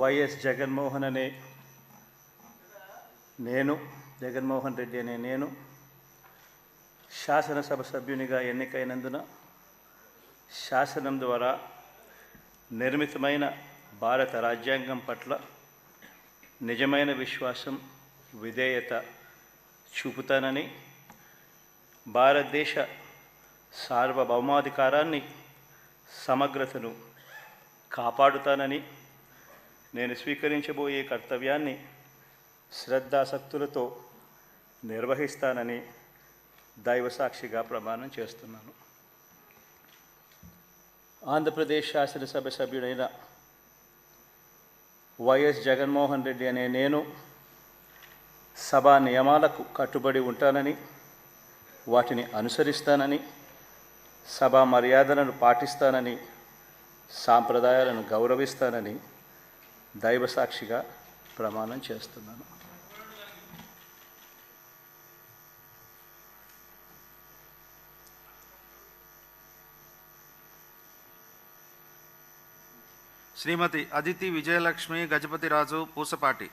YS Jaganmohan అనే నేను జగన్మోహన్ రెడ్డి అనే నేను శాసనసభ సభ్యునిగా ఎన్నికైనందున శాసనం ద్వారా నిర్మితమైన భారత రాజ్యాంగం పట్ల నిజమైన విశ్వాసం విధేయత చూపుతానని, భారతదేశ సార్వభౌమాధికారాన్ని సమగ్రతను కాపాడుతానని, నేను స్వీకరించబోయే కర్తవ్యాన్ని శ్రద్ధాసక్తులతో నిర్వహిస్తానని దైవసాక్షిగా ప్రమాణం చేస్తున్నాను. ఆంధ్రప్రదేశ్ శాసనసభ సభ్యుడైన వైఎస్ జగన్మోహన్ రెడ్డి అనే నేను సభా నియమాలకు కట్టుబడి ఉంటానని, వాటిని అనుసరిస్తానని, సభా మర్యాదలను పాటిస్తానని, సాంప్రదాయాలను గౌరవిస్తానని దైవసాక్షిగా ప్రమాణం చేస్తున్నాను. శ్రీమతి అదితి విజయలక్ష్మి గజపతిరాజు పూసపాటి.